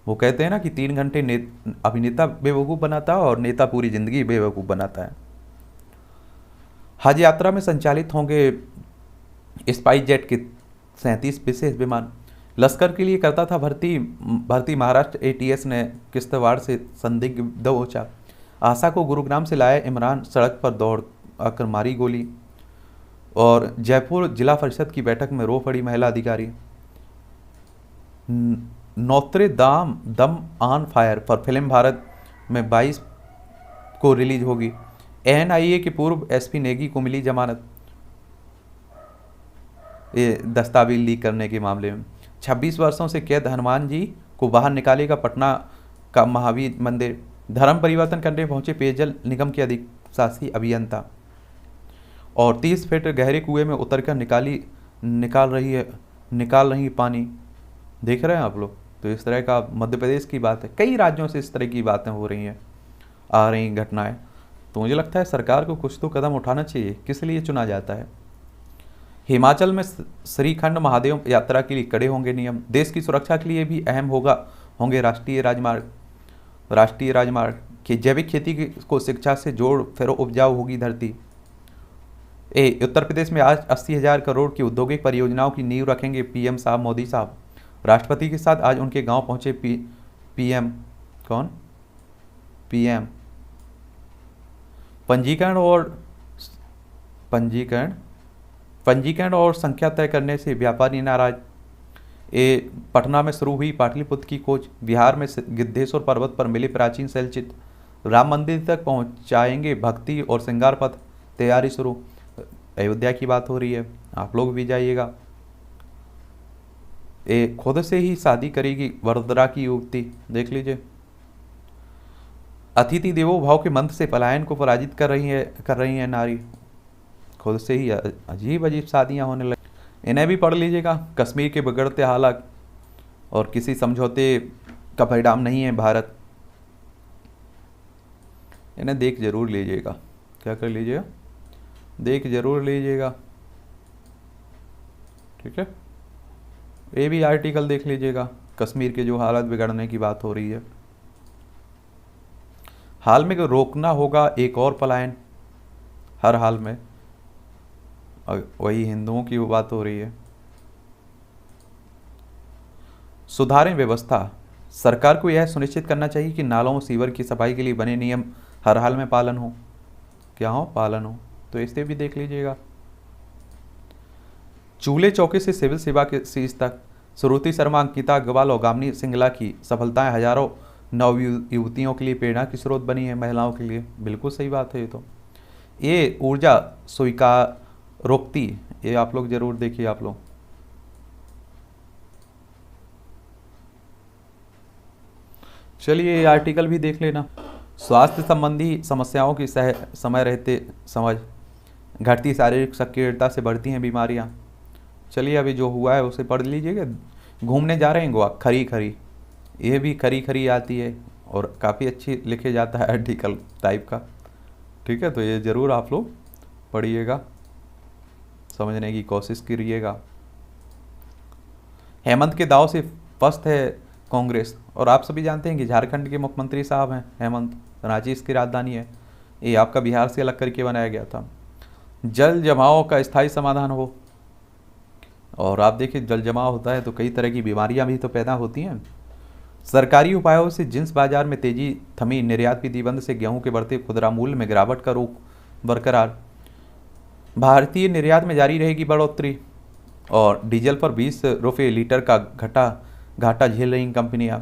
वो कहते हैं ना कि 3 घंटे अभिनेता बेवकूफ़ बनाता है और नेता पूरी ज़िंदगी बेवकूफ़ बनाता है। हज यात्रा में संचालित होंगे स्पाइस जेट के 37 विशेष विमान। लश्कर के लिए करता था भर्ती महाराष्ट्र एटीएस ने किश्तवाड़ से संदिग्ध दबोचा। आशा को गुरुग्राम से लाया इमरान, सड़क पर दौड़ आकर मारी गोली। और जयपुर जिला परिषद की बैठक में रो पड़ी महिला अधिकारी। नोत्रे दाम दम ऑन फायर पर फिल्म भारत में 22 को रिलीज होगी। एनआईए के पूर्व एसपी नेगी को मिली जमानत, ये दस्तावेज लीक करने के मामले में। 26 वर्षों से कैद हनुमान जी को बाहर निकालेगा पटना का महावीर मंदिर। धर्म परिवर्तन करने पहुंचे पेयजल निगम के अधिशासी अभियंता। और 30 फीट गहरे कुएं में उतरकर निकाल रही पानी। देख रहे हैं आप लोग। तो इस तरह का मध्य प्रदेश की बात है, कई राज्यों से इस तरह की बातें हो रही हैं, आ रही घटनाएं। तो मुझे लगता है सरकार को कुछ तो कदम उठाना चाहिए। किस लिए चुना जाता है? हिमाचल में श्रीखंड महादेव यात्रा के लिए कड़े होंगे नियम। देश की सुरक्षा के लिए भी अहम होंगे राष्ट्रीय राजमार्ग की जैविक खेती को शिक्षा से जोड़, फिर उपजाऊ होगी धरती। उत्तर प्रदेश में आज 80,000 करोड़ की औद्योगिक परियोजनाओं की नींव रखेंगे पीएम साहब मोदी साहब। राष्ट्रपति के साथ आज उनके गांव पहुंचे पीएम। कौन? पीएम। पंजीकरण और संख्या तय करने से व्यापारी नाराज। पटना में शुरू हुई पाटलिपुत्र की खोज। बिहार में गिद्धेश्वर पर्वत पर मिले प्राचीन शैलचित्र। राम मंदिर तक पहुंचाएंगे भक्ति और श्रृंगार पथ, तैयारी शुरू। अयोध्या की बात हो रही है, आप लोग भी जाइएगा। खुद से ही शादी करेगी वडोदरा की युवती, देख लीजिए। अतिथि देवो भाव के मंत्र से पलायन को पराजित कर रही है नारी। खुद से ही अजीब अजीब शादियां होने लगी। इन्हें भी पढ़ लीजिएगा। कश्मीर के बिगड़ते हालात और किसी समझौते का परिणाम नहीं है भारत। इन्हें देख जरूर लीजिएगा। क्या कर लीजिएगा? देख जरूर लीजिएगा, ठीक है। ये भी आर्टिकल देख लीजिएगा। कश्मीर के जो हालत बिगड़ने की बात हो रही है। हाल में रोकना होगा एक और पलायन, हर हाल में। वही हिंदुओं की वो बात हो रही है। सुधारें व्यवस्था। सरकार को यह सुनिश्चित करना चाहिए कि नालों और सीवर की सफाई के लिए बने नियम हर हाल में पालन हो। क्या हो? पालन हो। तो इसे भी देख लीजिएगा। चूल्हे चौके से सिविल सेवा के सीज तक। श्रुति शर्मा, अंकिता अग्रवाल और गामिनी सिंगला की सफलताएं हजारों नव युवतियों के लिए प्रेरणा की स्रोत बनी है, महिलाओं के लिए। बिल्कुल सही बात है। ये ऊर्जा स्वीकारोक्ति, ये आप लोग जरूर देखिए। आप लोग चलिए ये आर्टिकल भी देख लेना। स्वास्थ्य संबंधी समस्याओं की समय रहते समझ। घटती शारीरिक सक्रियता से बढ़ती हैं बीमारियां। चलिए अभी जो हुआ है उसे पढ़ लीजिएगा। घूमने जा रहे हैं गोवा, खरी खरी, ये भी खरी खरी आती है और काफ़ी अच्छी लिखे जाता है आर्टिकल टाइप का, ठीक है। तो ये ज़रूर आप लोग पढ़िएगा, समझने की कोशिश करिएगा। हेमंत के दाव से पस्त है कांग्रेस। और आप सभी जानते हैं कि झारखंड के मुख्यमंत्री साहब हैं हेमंत, रांची इसकी राजधानी है। ये आपका बिहार से अलग करके बनाया गया था। जल जमाव का स्थायी समाधान हो। और आप देखिए जल जमाव होता है तो कई तरह की बीमारियां भी तो पैदा होती हैं। सरकारी उपायों से जिंस बाजार में तेजी थमी। निर्यात प्रतिबंध से गेहूं के बढ़ते खुदरा मूल्य में गिरावट का रुख बरकरार। भारतीय निर्यात में जारी रहेगी बढ़ोतरी। और डीजल पर 20 रुपये लीटर का घाटा झेल रही कंपनियां।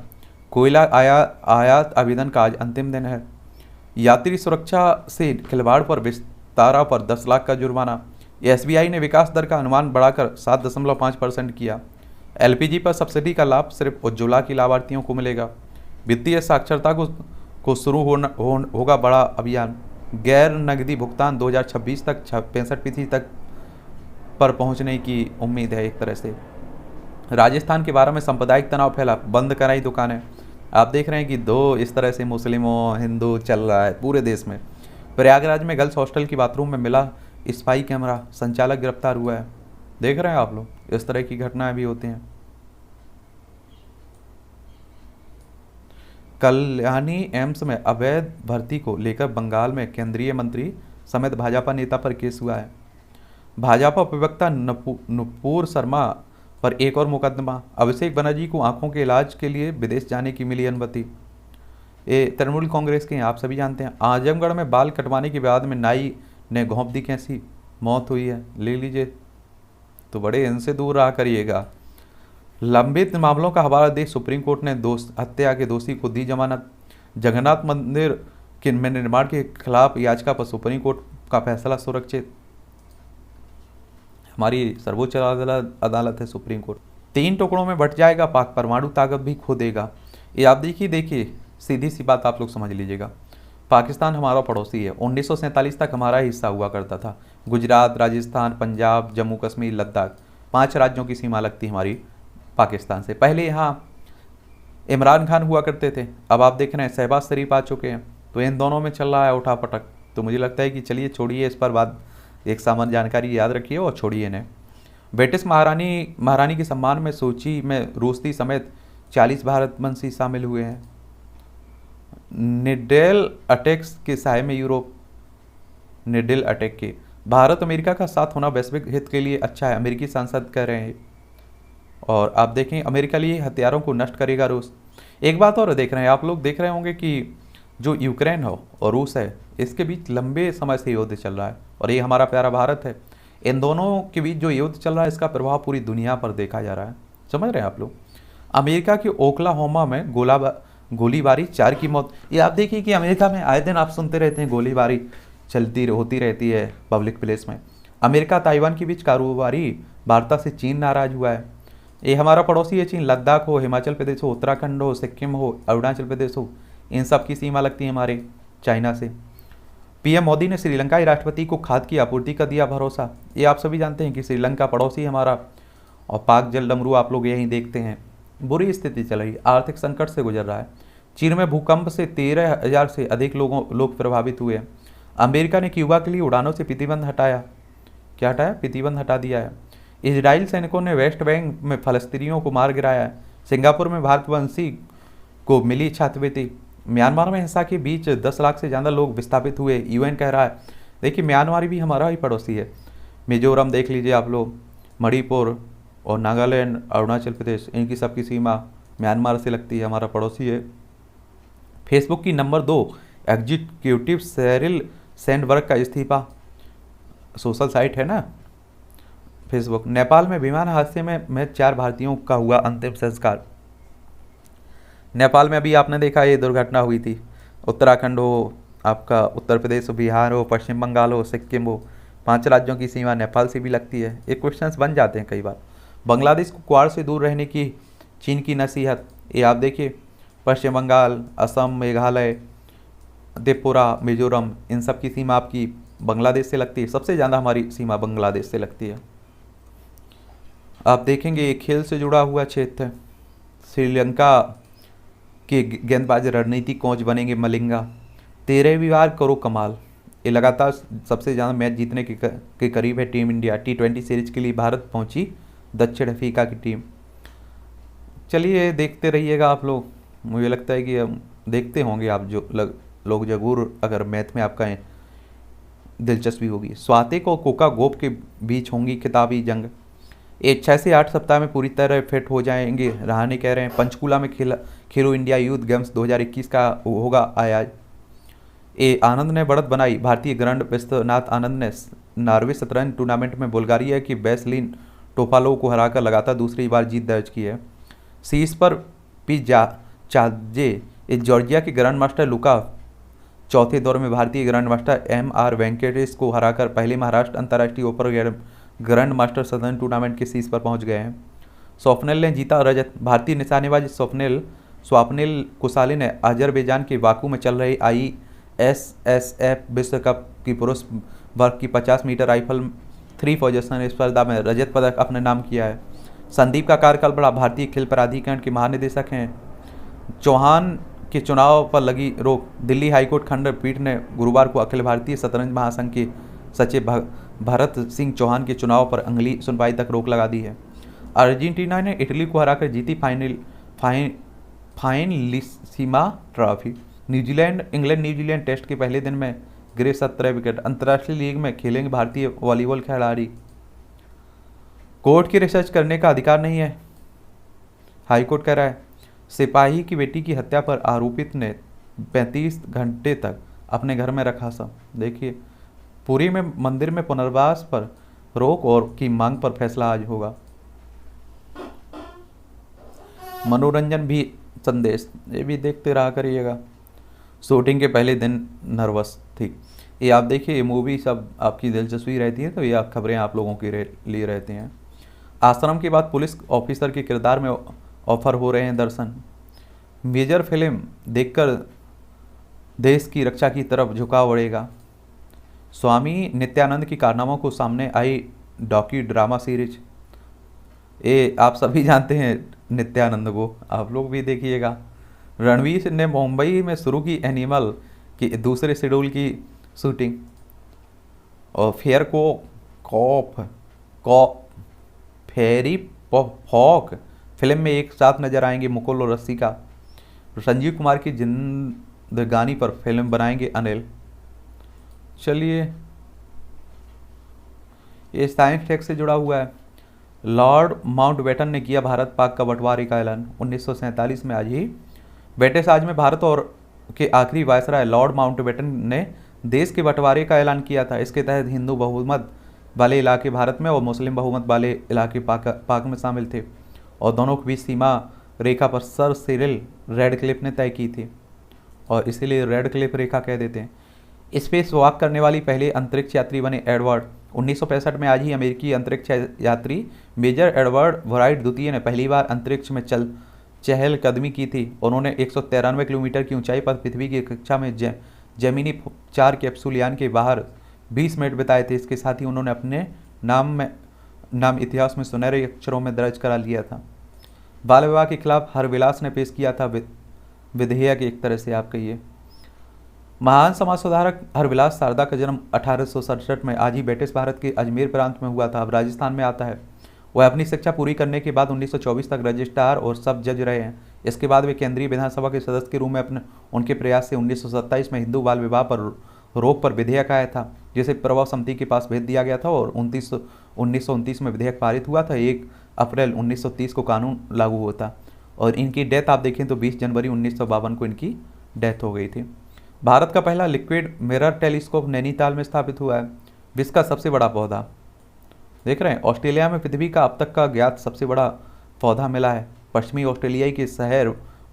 कोयला आयात आवेदन का आज अंतिम दिन है। यात्री सुरक्षा से खिलवाड़ पर विस्तारा पर 10 लाख का जुर्माना। एसबीआई ने विकास दर का अनुमान बढ़ाकर 7.5% किया। एलपीजी पर सब्सिडी का लाभ सिर्फ उज्ज्वला की लाभार्थियों को मिलेगा। वित्तीय साक्षरता को शुरू होगा बड़ा अभियान। गैर नकदी भुगतान 2026 तक 65% तक पर पहुंचने की उम्मीद है। एक तरह से राजस्थान के बारे में सांप्रदायिक तनाव फैला, बंद कराई दुकानें। आप देख रहे हैं कि दो इस तरह से मुस्लिमों हिंदू चल रहा है पूरे देश में। प्रयागराज में गर्ल्स हॉस्टल की बाथरूम में मिला स्पाई कैमरा संचालक गिरफ्तार हुआ है। देख रहे हैं आप लोग, इस तरह की घटनाएं भी होती हैं। कल्याणी एम्स में अवैध भर्ती को लेकर बंगाल में केंद्रीय मंत्री समेत भाजपा नेता पर केस हुआ है। भाजपा प्रवक्ता नुपुर शर्मा पर एक और मुकदमा। अभिषेक बनर्जी को आंखों के इलाज के लिए विदेश जाने की मिली अनुमति। ये तृणमूल कांग्रेस के हैं, आप सभी जानते हैं। आजमगढ़ में बाल कटवाने के बाद में नाई ने घोंप दी कैसी, मौत हुई है। ले लीजिए, तो बड़े इनसे दूर रहा करिएगा। लंबित मामलों का हवाला दे सुप्रीम कोर्ट ने हत्या के दोषी को दी जमानत। जगन्नाथ मंदिर के निर्माण के खिलाफ याचिका पर सुप्रीम कोर्ट का फैसला सुरक्षित। हमारी सर्वोच्च अदालत है सुप्रीम कोर्ट। 3 टुकड़ों में बट जाएगा पाक, परमाणु ताकत भी खो देगा। ये आप देखिए सीधी सी बात आप लोग समझ लीजिएगा। पाकिस्तान हमारा पड़ोसी है। 1947 तक हमारा हिस्सा हुआ करता था। गुजरात, राजस्थान, पंजाब, जम्मू कश्मीर, लद्दाख, 5 राज्यों की सीमा लगती हमारी पाकिस्तान से। पहले यहाँ इमरान खान हुआ करते थे, अब आप देख रहे हैं शहबाज शरीफ आ चुके हैं। तो इन दोनों में चल रहा है उठापटक। तो मुझे लगता है कि चलिए छोड़िए इस पर बात, एक सामान्य जानकारी याद रखिए और छोड़िए इन्हें। ब्रिटिश महारानी के सम्मान में सोची में रूसी समेत 40 भारतवंशी शामिल हुए हैं। निडेल अटैक्स के साय में यूरोप। निडेल अटैक के भारत अमेरिका का साथ होना वैश्विक हित के लिए अच्छा है, अमेरिकी सांसद कह रहे हैं। और आप देखें अमेरिका लिए हथियारों को नष्ट करेगा रूस। एक बात और देख रहे हैं आप लोग, देख रहे होंगे कि जो यूक्रेन हो और रूस है, इसके बीच लंबे समय से युद्ध चल रहा है और ये हमारा प्यारा भारत है। इन दोनों के बीच जो युद्ध चल रहा है, इसका प्रभाव पूरी दुनिया पर देखा जा रहा है। समझ रहे हैं आप लोग। अमेरिका के ओक्लाहोमा में गोलीबारी, 4 की मौत। ये आप देखिए कि अमेरिका में आए दिन आप सुनते रहते हैं गोलीबारी होती रहती है पब्लिक प्लेस में। अमेरिका ताइवान के बीच कारोबारी वार्ता से चीन नाराज हुआ है। ये हमारा पड़ोसी है चीन। लद्दाख हो, हिमाचल प्रदेश हो, उत्तराखंड हो, सिक्किम हो, अरुणाचल प्रदेश हो, इन सब की सीमा लगती है हमारे चाइना से। पीएम मोदी ने श्रीलंका के राष्ट्रपति को खाद की आपूर्ति का दिया भरोसा। ये आप सभी जानते हैं कि श्रीलंका पड़ोसी हमारा और पाक जल डमरू आप लोग यहीं देखते हैं। बुरी स्थिति चल रही, आर्थिक संकट से गुजर रहा है। चीन में भूकंप से 13,000 से अधिक लोग प्रभावित हुए। अमेरिका ने क्यूबा के लिए उड़ानों से प्रतिबंध हटाया। क्या हटाया? प्रतिबंध हटा दिया है। इजराइल सैनिकों ने वेस्ट बैंक में फलस्तीनियों को मार गिराया है। सिंगापुर में भारतवंशी को मिली छात्रवृत्ति। म्यांमार में हिंसा के बीच 10 लाख से ज़्यादा लोग विस्थापित हुए, यूएन कह रहा है। देखिए म्यांमार भी हमारा ही पड़ोसी है। मिजोरम देख लीजिए आप लोग, मणिपुर और नागालैंड, अरुणाचल प्रदेश, इनकी सबकी सीमा म्यांमार से लगती है, हमारा पड़ोसी है। फेसबुक की नंबर 2 एग्जीक्यूटिव शेरिल सैंडबर्ग का इस्तीफा। सोशल साइट है ना फेसबुक। नेपाल में विमान हादसे में 4 भारतीयों का हुआ अंतिम संस्कार। नेपाल में अभी आपने देखा ये दुर्घटना हुई थी। उत्तराखंड हो, आपका उत्तर प्रदेश हो, बिहार हो, पश्चिम बंगाल हो, सिक्किम हो, 5 राज्यों की सीमा नेपाल से भी लगती है। ये क्वेश्चंस बन जाते हैं कई बार। बांग्लादेश को क्वाड से दूर रहने की चीन की नसीहत। ये आप देखिए पश्चिम बंगाल, असम, मेघालय, त्रिपुरा, मिजोरम, इन सब की सीमा आपकी बांग्लादेश से लगती है। सबसे ज़्यादा हमारी सीमा बांग्लादेश से लगती है। आप देखेंगे ये खेल से जुड़ा हुआ क्षेत्र है। श्रीलंका के गेंदबाज रणनीतिक कोच बनेंगे मलिंगा। 13वीं बार करो कमाल। ये लगातार सबसे ज़्यादा मैच जीतने के करीब है टीम इंडिया। T20 सीरीज के लिए भारत पहुंची दक्षिण अफ्रीका की टीम। चलिए देखते रहिएगा आप लोग। मुझे लगता है कि हम देखते होंगे आप लोग जरूर, अगर मैथ में आपका दिलचस्पी होगी। स्वातिक और कोका गोप के बीच होंगी खिताबी जंग। ये 6 से 8 सप्ताह में पूरी तरह फिट हो जाएंगे, रहाणे कह रहे हैं। पंचकूला में खेलो इंडिया यूथ गेम्स 2021 का होगा आयोजन। ए आनंद ने बढ़त बनाई। भारतीय ग्रैंड विश्वनाथ आनंद ने नॉर्वे शतरंज टूर्नामेंट में बुल्गारिया की बेसलिन टोपालोव को हराकर लगातार दूसरी बार जीत दर्ज की है। शीर्ष पर चाजे जॉर्जिया के ग्रैंड मास्टर लुका चौथे दौर में भारतीय ग्रैंड मास्टर MR वेंकटेश को हराकर पहले महाराष्ट्र अंतर्राष्ट्रीय ओपन ग्रैंड मास्टर सदन टूर्नामेंट के शीर्ष पर पहुंच गए हैं। स्वप्निल ने जीता रजत। भारतीय निशानेबाज स्वप्निल कुसाले ने अजरबैजान के बाकू में चल रहे ISSF विश्व कप की पुरुष वर्ग की 50 मीटर राइफल 3 पोजीशन स्पर्धा में रजत पदक अपने नाम किया है। संदीप का कार्यकाल बढ़ा। भारतीय खेल प्राधिकरण के महानिदेशक हैं। चौहान के चुनाव पर लगी रोक। दिल्ली हाईकोर्ट खंडपीठ ने गुरुवार को अखिल भारतीय शतरंज महासंघ के सचिव भरत सिंह चौहान के चुनाव पर अगली सुनवाई तक रोक लगा दी है। अर्जेंटीना ने इटली को हराकर जीती Finalissima trophy. New Zealand England New Zealand test के पहले दिन में गिरे 17 विकेट। अंतर्राष्ट्रीय लीग में खेलेंगे भारतीय वॉलीबॉल खिलाड़ी। कोर्ट की रिसर्च करने का अधिकार नहीं है, हाईकोर्ट कह रहा है। सिपाही की बेटी की हत्या पर आरोपित ने 35 घंटे तक अपने घर में रखा सब। देखिए, पुरी में मंदिर में पुनर्वास पर रोक और की मांग पर फैसला आज होगा। मनोरंजन भी संदेश, ये भी देखते रहा करिएगा। शूटिंग के पहले दिन नर्वस थी। ये आप देखिए, ये मूवी सब आपकी दिलचस्पी रहती है तो ये आप खबरें आप लोगों के लिए रहती हैं। आश्रम के बाद पुलिस ऑफिसर के किरदार में ऑफर हो रहे हैं दर्शन। मेजर फिल्म देखकर देश की रक्षा की तरफ झुकाव बढ़ेगा। स्वामी नित्यानंद की कारनामों को सामने आई डॉक्यू ड्रामा सीरीज। ये आप सभी जानते हैं नित्यानंद को, आप लोग भी देखिएगा। रणवीर ने मुंबई में शुरू की एनिमल की दूसरे शेड्यूल की शूटिंग। और फेयर को फेरी फॉक फिल्म में एक साथ नजर आएंगे मुकुल और रसिका। संजीव कुमार की जिंदगानी पर फिल्म बनाएंगे अनिल। चलिए, ये साइंस टेक से जुड़ा हुआ है। लॉर्ड माउंटबेटन ने किया भारत पाक का बंटवारे का ऐलान 1947 में। आज ही ब्रिटिश राज में भारत और के आखिरी वायसराय लॉर्ड माउंटबेटन ने देश के बंटवारे का ऐलान किया था। इसके तहत हिंदू बहुमत वाले इलाके भारत में और मुस्लिम बहुमत वाले इलाके पाक में शामिल थे और दोनों के बीच सीमा रेखा पर सर सिरिल रेडक्लिफ ने तय की थी और इसीलिए रेडक्लिफ रेखा कह देते हैं। स्पेस वॉक करने वाली पहले अंतरिक्ष यात्री बने एडवर्ड। 1965 में आज ही अमेरिकी अंतरिक्ष यात्री मेजर एडवर्ड वराइट द्वितीय ने पहली बार अंतरिक्ष में चहलकदमी की थी। उन्होंने 193 किलोमीटर की ऊंचाई पर पृथ्वी की कक्षा में जमीनी 4 कैप्सूल यान के बाहर 20 मिनट बिताए थे। इसके साथ ही उन्होंने अपने नाम इतिहास में सुनहरे अक्षरों में दर्ज करा लिया था। बाल विवाह के खिलाफ हरविलास ने पेश किया था विधेयक, एक तरह से आप कहिए। महान समाज सुधारक हरविलास शारदा का जन्म 1867 में आज ही ब्रिटिश भारत के अजमेर प्रांत में हुआ था, अब राजस्थान में आता है। वह अपनी शिक्षा पूरी करने के बाद 1924 तक रजिस्ट्रार और सब जज रहे हैं। इसके बाद वे केंद्रीय विधानसभा के सदस्य के रूप में उनके प्रयास से 1927 में हिंदू बाल विवाह पर रोक पर विधेयक आया था, जिसे प्रभाव समिति के पास भेज दिया गया था और 1929 में विधेयक पारित हुआ था। 1 अप्रैल 1930 को कानून लागू हुआ था और इनकी डेथ आप देखें तो 20 जनवरी 1952 को इनकी डेथ हो गई थी। भारत का पहला लिक्विड मिरर टेलीस्कोप नैनीताल में स्थापित हुआ है। विश्व का सबसे बड़ा पौधा, देख रहे हैं, ऑस्ट्रेलिया में पृथ्वी का अब तक का ज्ञात सबसे बड़ा पौधा मिला है। पश्चिमी ऑस्ट्रेलिया के शहर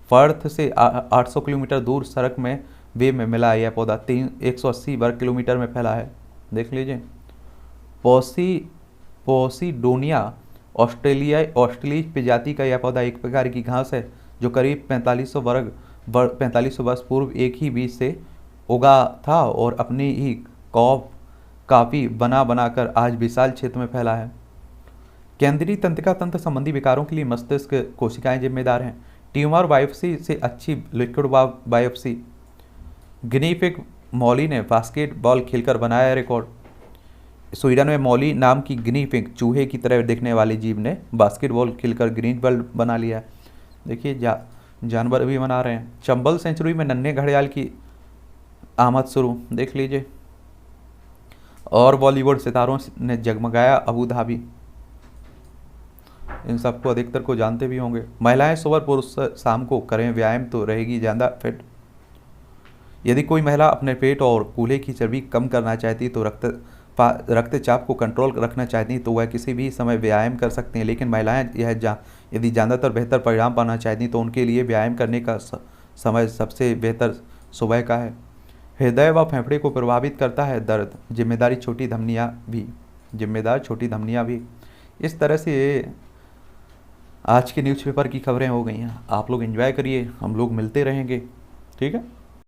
पर्थ से 800 किलोमीटर दूर सड़क में वे में मिला है। यह पौधा 180 वर्ग किलोमीटर में फैला है। देख लीजिए, पोसीडोनिया ऑस्ट्रेलियाई प्रजाति का यह पौधा एक प्रकार की घास है जो करीब 4500 वर्ष पूर्व एक ही बीज से उगा था और अपनी ही काफी बनाकर आज विशाल क्षेत्र में फैला है। केंद्रीय तंत्रिका तंत्र संबंधी विकारों के लिए मस्तिष्क कोशिकाएं जिम्मेदार हैं। ट्यूमर बायोप्सी से अच्छी लिक्विड बायोप्सी। गिनीपिग मॉली ने बास्केटबॉल खेलकर बनाया रिकॉर्ड। स्वीडन में मॉली नाम की गिनीपिग चूहे की तरह दिखने वाले जीव ने बास्केटबॉल खेलकर ग्रीन वर्ल्ड बना लिया। देखिए, जानवर भी बना रहे हैं। चंबल सेंचुरी में नन्हे घड़ियाल की आमद शुरू, देख लीजिए। और बॉलीवुड सितारों ने जगमगाया अबू धाबी, इन सबको अधिकतर को जानते भी होंगे। महिलाएं सुबह पुरुष शाम को करें व्यायाम तो रहेगी ज़्यादा फिट। यदि कोई महिला अपने पेट और कूल्हे की चर्बी कम करना चाहती तो रक्तचाप को कंट्रोल रखना चाहती तो वह किसी भी समय व्यायाम कर सकती हैं, लेकिन महिलाएं यदि ज़्यादातर बेहतर परिणाम पाना चाहती तो उनके लिए व्यायाम करने का समय सबसे बेहतर सुबह का है। हृदय व फेफड़े को प्रभावित करता है दर्द, जिम्मेदार छोटी धमनियाँ भी। इस तरह से आज के न्यूज़पेपर की खबरें हो गई हैं। आप लोग एंजॉय करिए, हम लोग मिलते रहेंगे, ठीक है।